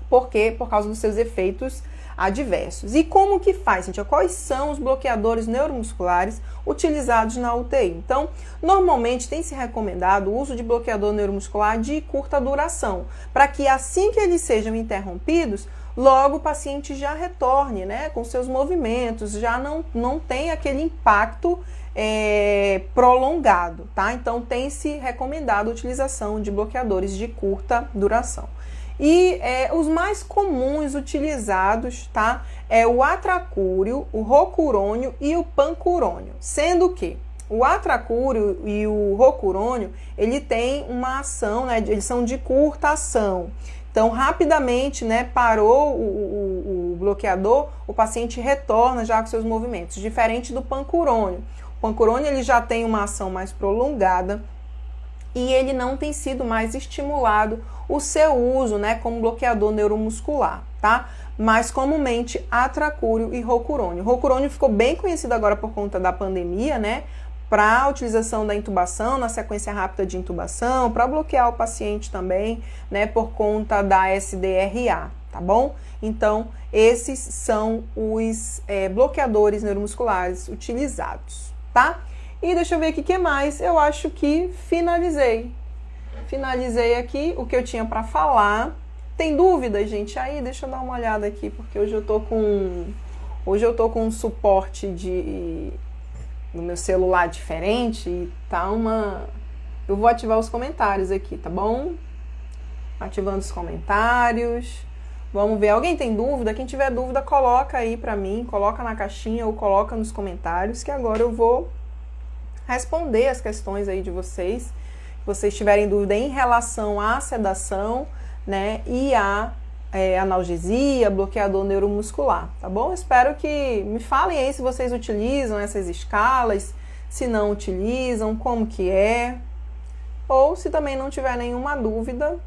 Por causa dos seus efeitos adversos. E como que faz, gente? Quais são os bloqueadores neuromusculares utilizados na UTI? Então, normalmente tem se recomendado o uso de bloqueador neuromuscular de curta duração, para que assim que eles sejam interrompidos, logo o paciente já retorne, né, com seus movimentos, já não tem aquele impacto prolongado, tá? Então, tem se recomendado a utilização de bloqueadores de curta duração. E os mais comuns utilizados, tá? É o atracúrio, o rocurônio e o pancurônio. Sendo que o atracúrio e o rocurônio, ele tem uma ação, né? Eles são de curta ação. Então, rapidamente, né, parou o bloqueador, o paciente retorna já com seus movimentos, diferente do pancurônio. O pancurônio, ele já tem uma ação mais prolongada e ele não tem sido mais estimulado o seu uso, né, como bloqueador neuromuscular, tá? Mais comumente, atracúrio e rocurônio. O rocurônio ficou bem conhecido agora por conta da pandemia, né, para a utilização da intubação, na sequência rápida de intubação, para bloquear o paciente também, né, por conta da SDRA, tá bom? Então, esses são os bloqueadores neuromusculares utilizados, tá? E deixa eu ver aqui o que mais. Eu acho que finalizei aqui o que eu tinha para falar. Tem dúvida, gente? Aí deixa eu dar uma olhada aqui, porque hoje eu tô com um suporte no meu celular diferente e tá eu vou ativar os comentários aqui, tá bom? Ativando os comentários. Vamos ver. Alguém tem dúvida? Quem tiver dúvida, coloca aí para mim, coloca na caixinha ou coloca nos comentários, que agora eu vou responder as questões aí de vocês. Se vocês tiverem dúvida em relação à sedação, né, e à analgesia, bloqueador neuromuscular, tá bom? Espero que me falem aí se vocês utilizam essas escalas, se não utilizam, como que é, ou se também não tiver nenhuma dúvida.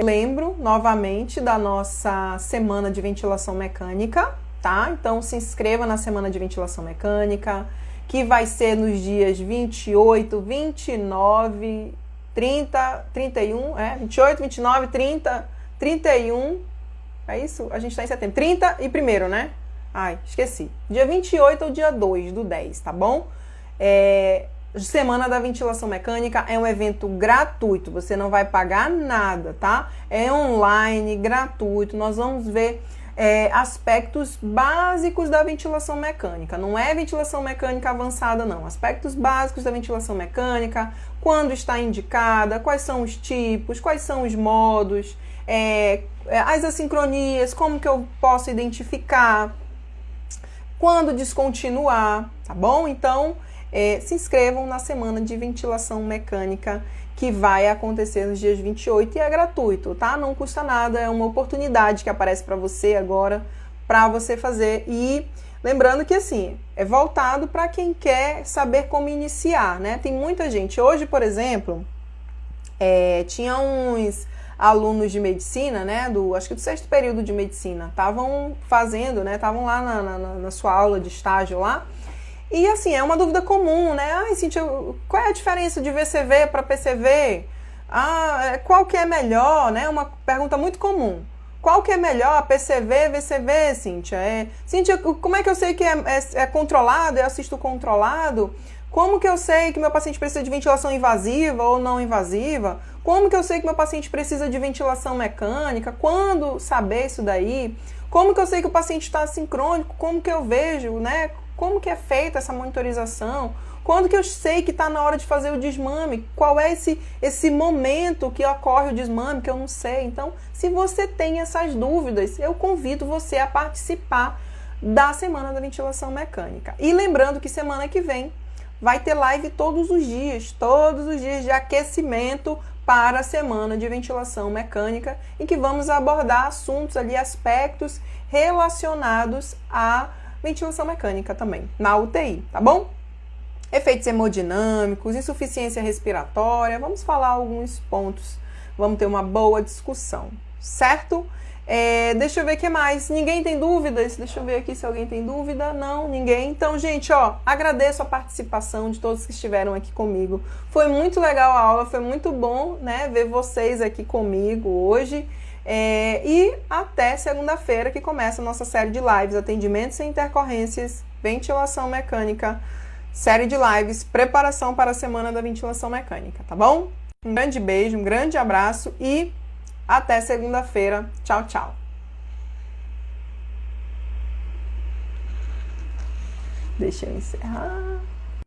Lembro novamente da nossa semana de ventilação mecânica, tá? Então se inscreva na semana de ventilação mecânica, que vai ser nos dias 28, 29, 30, 31, 28, 29, 30, 31, é isso? A gente tá em setembro, 30 e 1º, né? Ai, esqueci. Dia 28 ou dia 2 do 10, tá bom? Semana da Ventilação Mecânica é um evento gratuito, você não vai pagar nada, tá? É online, gratuito, nós vamos ver aspectos básicos da ventilação mecânica. Não é ventilação mecânica avançada, não. Aspectos básicos da ventilação mecânica, quando está indicada, quais são os tipos, quais são os modos, as assincronias, como que eu posso identificar, quando descontinuar, tá bom? Então, se inscrevam na semana de ventilação mecânica que vai acontecer nos dias 28 e é gratuito, tá? Não custa nada, é uma oportunidade que aparece para você agora, para você fazer. E lembrando que, assim, é voltado para quem quer saber como iniciar, né? Tem muita gente. Hoje, por exemplo, tinha uns alunos de medicina, né, acho que do 6º período de medicina, estavam fazendo, né, estavam lá na sua aula de estágio lá. E assim, é uma dúvida comum, né? Ai, Cíntia, qual é a diferença de VCV para PCV? Qual que é melhor, né? Uma pergunta muito comum. Qual que é melhor, PCV, VCV, Cíntia? Cíntia, como é que eu sei que é controlado, é assisto controlado? Como que eu sei que meu paciente precisa de ventilação invasiva ou não invasiva? Como que eu sei que meu paciente precisa de ventilação mecânica? Quando saber isso daí? Como que eu sei que o paciente está sincrônico? Como que eu vejo, né? Como que é feita essa monitorização? Quando que eu sei que está na hora de fazer o desmame? Qual é esse momento que ocorre o desmame que eu não sei? Então, se você tem essas dúvidas, eu convido você a participar da Semana da Ventilação Mecânica. E lembrando que semana que vem vai ter live todos os dias de aquecimento para a Semana de Ventilação Mecânica, em que vamos abordar assuntos ali, aspectos relacionados à ventilação mecânica também, na UTI, tá bom? Efeitos hemodinâmicos, insuficiência respiratória, vamos falar alguns pontos, vamos ter uma boa discussão, certo? Deixa eu ver o que mais. Ninguém tem dúvidas? Deixa eu ver aqui se alguém tem dúvida. Não, ninguém. Então, gente, agradeço a participação de todos que estiveram aqui comigo. Foi muito legal a aula, foi muito bom, né, ver vocês aqui comigo hoje. E até segunda-feira, que começa a nossa série de lives, atendimentos sem intercorrências, ventilação mecânica, série de lives, preparação para a Semana da Ventilação Mecânica, tá bom? Um grande beijo, um grande abraço e até segunda-feira. Tchau, tchau. Deixa eu encerrar.